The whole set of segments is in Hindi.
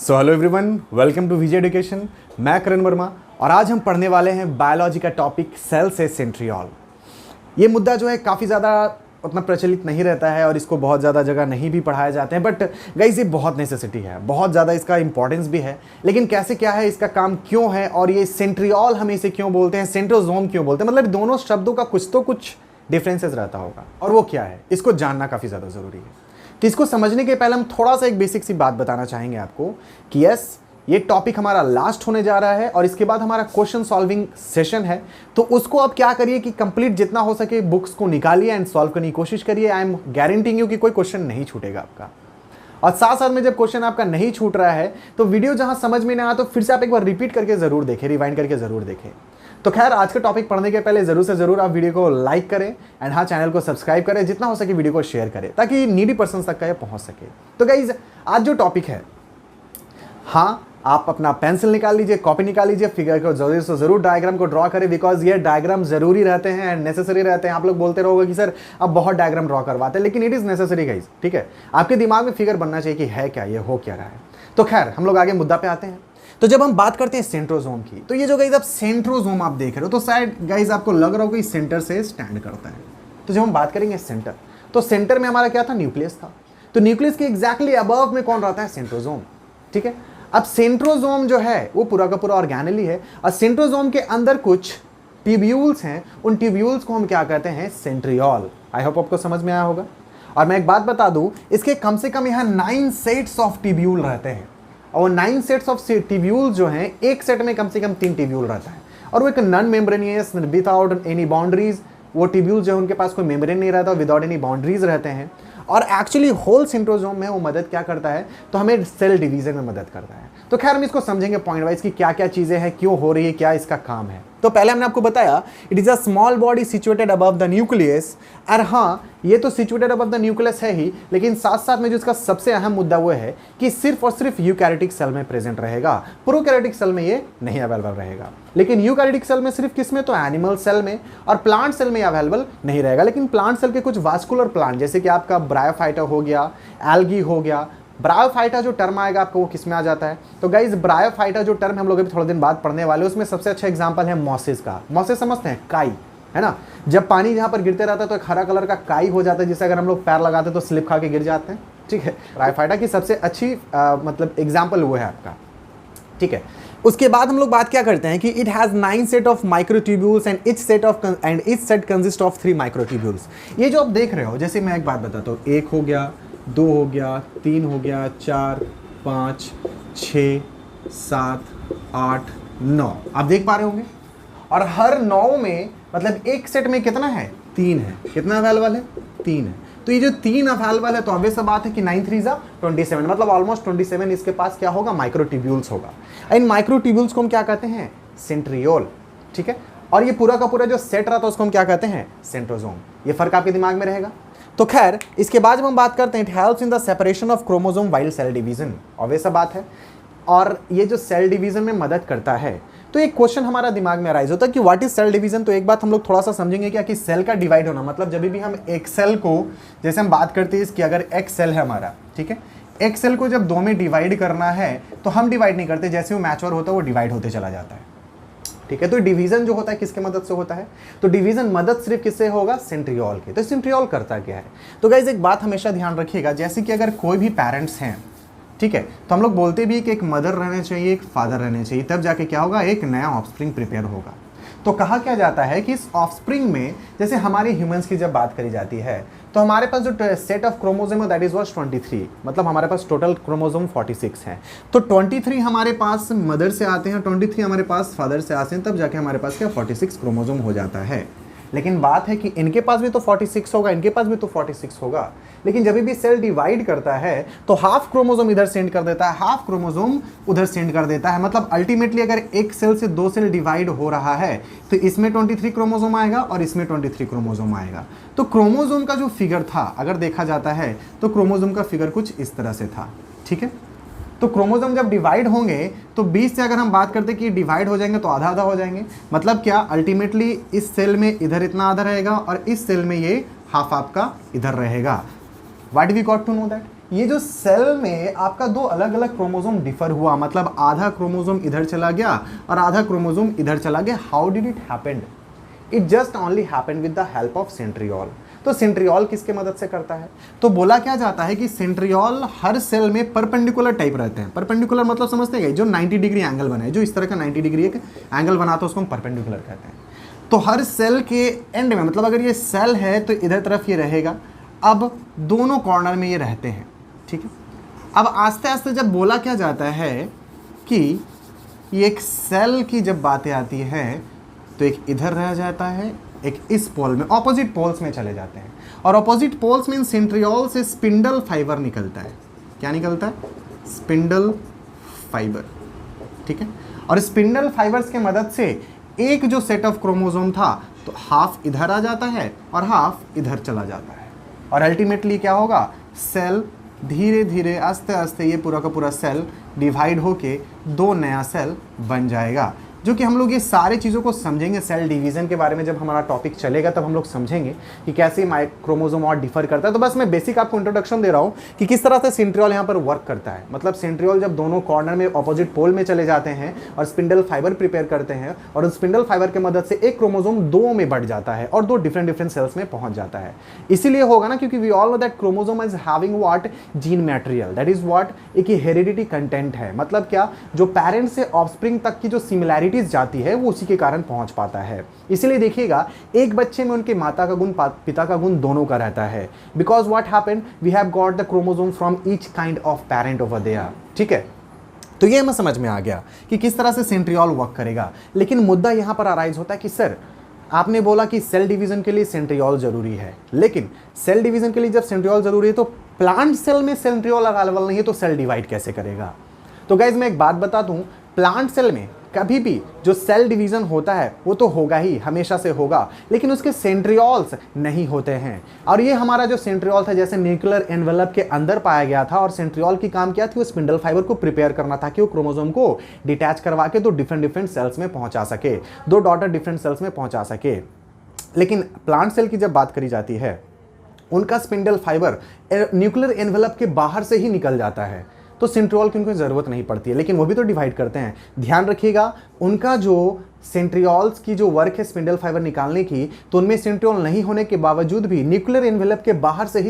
So hello everyone, welcome to Vijay education. मैं करण वर्मा और आज हम पढ़ने वाले हैं बायोलॉजी का टॉपिक सेल से सेंट्रियोल। ये मुद्दा जो है काफ़ी ज़्यादा उतना प्रचलित नहीं रहता है और इसको बहुत ज़्यादा जगह नहीं भी पढ़ाए जाते हैं, बट गाइस ये बहुत नेसेसिटी है, बहुत ज़्यादा इसका इंपॉर्टेंस भी है। लेकिन कैसे क्या है, इसका काम क्यों है और ये सेंट्रियोल हम इसे क्यों बोलते हैं, सेंट्रोसोम क्यों बोलते हैं, मतलब दोनों शब्दों का कुछ तो कुछ डिफरेंसेस रहता होगा और वो क्या है, इसको जानना काफ़ी ज़्यादा ज़रूरी है। तो इसको समझने के पहले हम थोड़ा सा एक बेसिक सी बात बताना चाहेंगे आपको कि यस, ये टॉपिक हमारा लास्ट होने जा रहा है और इसके बाद हमारा क्वेश्चन सॉल्विंग सेशन है। तो उसको आप क्या करिए कि कंप्लीट जितना हो सके बुक्स को निकालिए एंड सॉल्व करने की कोशिश करिए। आई एम गारंटिंग यू कि कोई क्वेश्चन नहीं छूटेगा आपका। और साथ साथ में जब क्वेश्चन आपका नहीं छूट रहा है तो वीडियो जहां समझ में ना आया तो फिर से आप एक बार रिपीट करके जरूर देखें, रिवाइंड करके जरूर देखें। तो खैर, आज का टॉपिक पढ़ने के पहले जरूर से जरूर आप वीडियो को लाइक करें एंड हाँ, चैनल को सब्सक्राइब करें, जितना हो सके वीडियो को शेयर करें ताकि नीडी पर्सन तक का ये पहुंच सके। तो गाइज, आज जो टॉपिक है, हाँ, आप अपना पेंसिल निकाल लीजिए, कॉपी निकाल लीजिए, फिगर को जरूर से जरूर डायग्राम को ड्रॉ करें, बिकॉज ये डायग्राम जरूरी रहते हैं एंड नेसेसरी रहते हैं। आप लोग बोलते रहोगे कि सर आप बहुत डायग्राम ड्रॉ करवाते हैं, लेकिन इट इज नेसेसरी गाइज, ठीक है। आपके दिमाग में फिगर बनना चाहिए कि है क्या, ये हो क्या रहा है। तो खैर, हम लोग आगे मुद्दा पे आते हैं। तो जब हम बात करते हैं सेंट्रोसोम की, तो ये जो गाइज आप सेंट्रोसोम आप देख रहे हो, तो शायद गाइज आपको लग रहा हो कि सेंटर से स्टैंड करता है। तो जब हम बात करेंगे सेंटर, तो सेंटर में हमारा क्या था, न्यूक्लियस था। तो न्यूक्लियस के एग्जैक्टली अबव में कौन रहता है, सेंट्रोसोम, ठीक है। अब सेंट्रोसोम जो है वो पूरा का पूरा ऑर्गेनेली है और सेंट्रोसोम के अंदर कुछ ट्यूब्यूल्स हैं, उन ट्यूब्यूल्स को हम क्या कहते हैं, सेंट्रियोल। आई होप आपको समझ में आया होगा। और मैं एक बात बता दूं, इसके कम से कम यहाँ 9 सेट्स ऑफ ट्यूब्यूल रहते हैं और 9 सेट्स ऑफ ट्यूब्यूल जो हैं, एक सेट में कम से कम 3 ट्यूब्यूल रहता है और वो एक non membranosus without any boundaries. वो ट्यूब्यूल जो है उनके पास कोई मेम्ब्रेन नहीं रहता, विदाउट एनी बाउंड्रीज रहते हैं। और एक्चुअली होल सेंट्रोसोम में वो मदद क्या करता है, तो हमें सेल डिवीजन में मदद करता है। तो खैर, हम इसको समझेंगे पॉइंट वाइज कि क्या क्या चीजें हैं, क्यों हो रही है, क्या इसका काम है। तो पहले हमने आपको बताया it is a small body situated above the nucleus. और हाँ, ये तो सिचुएटेड अबव द न्यूक्लियस है ही, लेकिन साथ साथ में जो इसका सबसे अहम मुद्दा वो है कि सिर्फ और सिर्फ यूकैरियोटिक सेल में प्रेजेंट रहेगा, प्रोकैरियोटिक सेल में ये नहीं अवेलेबल रहेगा। लेकिन यूकैरियोटिक सेल में सिर्फ किस में, तो एनिमल सेल में, और प्लांट सेल में अवेलेबल नहीं रहेगा। लेकिन प्लांट सेल के कुछ वास्कुलर प्लांट, जैसे कि आपका ब्रायोफाइटा हो गया, एल्गी हो गया। ब्रायोफाइटा जो टर्म आएगा आपको वो किस में आ जाता है, तो गाइज ब्रायोफाइटा जो टर्म हम लोग अभी थोड़े दिन बाद पढ़ने वाले, उसमें सबसे अच्छा एग्जांपल है मॉसेस का। मॉसेस समझते हैं, काई, है ना। जब पानी जहाँ पर गिरते रहता है तो एक हरा कलर का काई हो जाता है, जिसे अगर हम लोग पैर लगाते हैं तो स्लिप खा के गिर जाते हैं, ठीक है। ब्रायोफाइटा की सबसे अच्छी मतलब एग्जाम्पल वो है आपका, ठीक है। उसके बाद हम लोग बात क्या करते हैं कि it has 9 set of microtubules and each set consist of 3 microtubules. ये जो आप देख रहे हो, जैसे मैं एक बात बताता हूँ, 1 हो गया, 2 हो गया, 3 हो गया, 4, 5, 6, 7, 8, 9, आप देख पा रहे होंगे। और हर 9 में मतलब एक सेट में कितना है, 3 है। कितना अवेलेबल है, 3 है। तो ये जो 3 अवेलेबल है, तो ऑब्वियस सा बात है कि 9 3 27, मतलब ऑलमोस्ट 27 इसके पास क्या होगा, माइक्रोट्यूब्यूल्स होगा। इन माइक्रोट्यूब्यूल्स को हम क्या कहते हैं, सेंट्रियोल, ठीक है। और ये पूरा का पूरा जो सेट रहा था उसको हम क्या कहते हैं, सेंट्रोसोम। ये फर्क आपके दिमाग में रहेगा। तो खैर, इसके बाद जब हम बात करते हैं, it helps in the separation of chromosome while cell division, obvious सा बात है। और ये जो सेल डिवीजन में मदद करता है, तो एक क्वेश्चन हमारा दिमाग में अराइज होता है कि व्हाट इज सेल डिवीजन। तो एक बात हम लोग थोड़ा सा समझेंगे क्या, कि सेल का डिवाइड होना, मतलब जब भी हम एक सेल को, जैसे हम बात करते हैं कि अगर एक सेल है हमारा, ठीक है, एक सेल को जब 2 में डिवाइड करना है तो हम डिवाइड नहीं करते, जैसे वो मैच्योर होता है वो डिवाइड होते चला जाता है, ठीक है। तो डिवीजन जो होता है किसके मदद से होता है, तो डिवीजन मदद सिर्फ किससे होगा, सेंट्रियोल के। तो सेंट्रियोल करता क्या है, तो गाइज एक बात हमेशा ध्यान रखिएगा, जैसे कि अगर कोई भी पेरेंट्स हैं, ठीक है, तो हम लोग बोलते भी कि एक मदर रहने चाहिए, एक फादर रहने चाहिए, तब जाके क्या होगा, एक नया ऑफस्प्रिंग प्रिपेयर होगा। तो कहा क्या जाता है कि इस ऑफस्प्रिंग में, जैसे हमारे ह्यूमंस की जब बात करी जाती है, तो हमारे पास जो सेट ऑफ क्रोमोसोम है दैट इज वाज 23, मतलब हमारे पास टोटल क्रोमोसोम 46 हैं। तो 23 हमारे पास मदर से आते हैं, 23 हमारे पास फादर से आते हैं, तब जाके हमारे पास क्या 46 क्रोमोसोम हो जाता है। लेकिन बात है कि इनके पास भी तो 46 होगा, इनके पास भी तो 46 होगा। लेकिन जब भी सेल डिवाइड करता है तो हाफ क्रोमोसोम इधर सेंड कर देता है, हाफ क्रोमोसोम उधर सेंड कर देता है। मतलब अल्टीमेटली अगर एक सेल से 2 सेल डिवाइड हो रहा है तो इसमें 23 क्रोमोसोम आएगा और इसमें 23 क्रोमोसोम आएगा। तो क्रोमोसोम का जो फिगर था, अगर देखा जाता है तो क्रोमोसोम का फिगर कुछ इस तरह से था, ठीक है। तो क्रोमोसोम जब डिवाइड होंगे तो 20 से अगर हम बात करते कि डिवाइड हो जाएंगे तो आधा आधा हो जाएंगे। मतलब क्या, अल्टीमेटली इस सेल में इधर इतना आधा रहेगा और इस सेल में ये हाफ आपका इधर रहेगा। What we got to know that, ये जो सेल में आपका दो अलग अलग क्रोमोसोम डिफर हुआ, मतलब आधा क्रोमोसोम इधर चला गया और आधा क्रोमोसोम इधर चला गया, how did it happened? It just only happened with the help of centriole. तो सेंट्रियोल किसके मदद से करता है? तो बोला क्या जाता है कि सेंट्रियोल हर सेल में परपेंडिकुलर टाइप रहते हैं। परपेंडिकुलर मतलब समझते हैं, जो 90 डिग्री एंगल बनाए, जो इस तरह का 90 डिग्री एक एंगल बनाता है उसको हम परपेंडिकुलर कहते हैं। तो हर सेल के एंड में, मतलब अगर ये सेल है तो इधर तरफ ये रहेगा, अब दोनों कॉर्नर में ये रहते हैं, ठीक है। अब आस्ते आस्ते जब बोला क्या जाता है कि ये एक सेल की जब बातें आती हैं तो एक इधर रह जाता है, एक इस पोल में, ऑपोजिट पोल्स में चले जाते हैं। और ऑपोजिट पोल्स में सेंट्रियोल से स्पिंडल फाइबर निकलता है। क्या निकलता है? स्पिंडल फाइबर, ठीक है। और स्पिंडल फाइबर्स के मदद से एक जो सेट ऑफ क्रोमोसोम था तो हाफ इधर आ जाता है और हाफ इधर चला जाता है। और अल्टीमेटली क्या होगा? सेल धीरे धीरे आस्ते आस्ते ये पूरा का पूरा सेल डिवाइड होके दो नया सेल बन जाएगा। जो कि हम लोग ये सारे चीज़ों को समझेंगे सेल डिवीज़न के बारे में, जब हमारा टॉपिक चलेगा तब हम लोग समझेंगे कि कैसे क्रोमोसोम और डिफर करता है। तो बस मैं बेसिक आपको इंट्रोडक्शन दे रहा हूँ कि किस तरह से सेंट्रियोल यहाँ पर वर्क करता है। मतलब सेंट्रियोल जब दोनों कॉर्नर में ऑपोजिट पोल में चले जाते हैं और स्पिंडल फाइबर प्रिपेयर करते हैं, और उस स्पिंडल फाइबर की मदद से एक क्रोमोसोम दो में बढ़ जाता है और दो डिफरेंट सेल्स में पहुंच जाता है। इसीलिए होगा ना, क्योंकि we all know that chromosome is having what? Gene material, that is what? एक हेरिडिटी कंटेंट है। मतलब क्या? जो पेरेंट से ऑफस्प्रिंग तक की जो सिमिलैरिटीज जाती है वो उसी के कारण पहुंच पाता है। इसीलिए देखिएगा एक बच्चे में उनके माता का गुण पिता का गुण दोनों का रहता है। Because what happened, we have got the chromosome from each kind of parent over there, ठीक है। तो ये हमें समझ में आ गया कि किस तरह से सेंट्रियोल वर्क करेगा। लेकिन मुद्दा यहां पर अराइज होता है कि सर आपने बोला कि सेल डिवीजन के लिए सेंट्रियोल जरूरी है, लेकिन सेल डिवीजन के लिए जब सेंट्रियोल जरूरी है तो प्लांट सेल में सेंट्रियोल अवेलेबल नहीं है, तो सेल डिवाइड कैसे करेगा? तो गाइज मैं एक बात बता दूं, प्लांट सेल में कभी भी जो सेल डिवीजन होता है वो तो होगा ही, हमेशा से होगा, लेकिन उसके सेंट्रियोल्स नहीं होते हैं। और ये हमारा जो सेंट्रियोल था जैसे न्यूक्लियर एनवेलप के अंदर पाया गया था, और सेंट्रियोल की काम क्या थी? वो स्पिंडल फाइबर को प्रिपेयर करना था कि वो क्रोमोसोम को डिटैच करवा के दो डिफरेंट सेल्स में पहुंचा सके, दो डॉटर डिफरेंट सेल्स में पहुंचा सके। लेकिन प्लांट सेल की जब बात करी जाती है, उनका स्पिंडल फाइबर न्यूक्लियर एनवेलप के बाहर से ही निकल जाता है, तो सेंट्रियोल की उनको ज़रूरत नहीं पड़ती है, लेकिन वो भी तो डिवाइड करते हैं। ध्यान रखिएगा, उनका जो सेंट्रियोल्स की जो वर्क है स्पिंडल फाइबर निकालने की, तो उनमें सेंट्रियोल नहीं होने के बावजूद भी न्यूक्लियर एनवेलप के बाहर से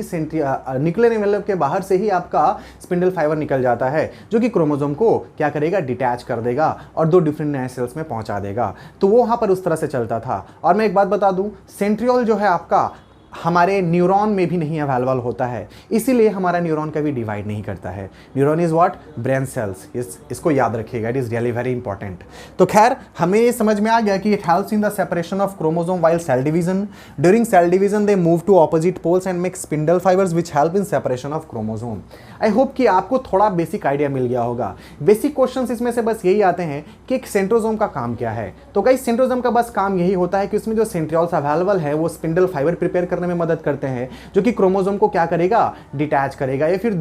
ही आपका स्पिंडल फाइबर निकल जाता है, जो कि क्रोमोसोम को क्या करेगा? डिटैच कर देगा और दो डिफरेंट नए सेल्स में पहुंचा देगा। तो वो वहाँ पर उस तरह से चलता था। और मैं एक बात बता दूँ, सेंट्रियोल जो है आपका हमारे न्यूरॉन में भी नहीं अवेलेबल होता है, इसीलिए हमारा न्यूरॉन कभी डिवाइड नहीं करता है। Neuron is what? Brain cells. इसको याद रखिएगा, it is really very important. तो खैर हमें ये समझ में आ गया कि it helps in the separation of chromosome while cell division. During cell division they move to opposite poles and make spindle fibres which help in separation of chromosome. I hope कि आपको थोड़ा बेसिक आइडिया मिल गया होगा। बेसिक क्वेश्चन इसमें से बस यही आते हैं कि एक सेंट्रोसोम का काम क्या है। तो गाइस सेंट्रोसोम का बस काम यही होता है कि उसमें जो सेंट्रियोल्स अवेलेबल है वो स्पिंडल फाइबर प्रिपेयर करने में मदद करते हैं, जो कि क्रोमोसोम को क्या करेगा? डिटैच करेगा, या फिर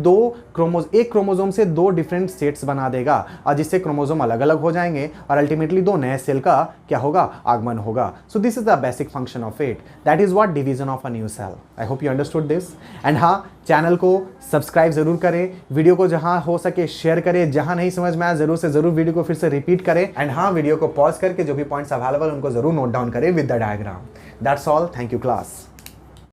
एक क्रोमोसोम से दो डिफरेंट सेट्स बना देगा, और जिससे क्रोमोसोम अलग अलग हो जाएंगे और अल्टीमेटली दो नए सेल का क्या होगा? आगमन होगा। So this is the basic function of it, that is what? Division of a new cell. I hope you understood this. And हाँ, चैनल को सब्सक्राइब जरूर करें, वीडियो को जहां हो सके शेयर करें, जहां नहीं समझ में आया जरूर से जरूर वीडियो को फिर से रिपीट करें। एंड हाँ, वीडियो को पॉज करके जो भी पॉइंट्स अवेलेबल उनको जरूर नोट डाउन करें with the diagram. That's all, thank you class.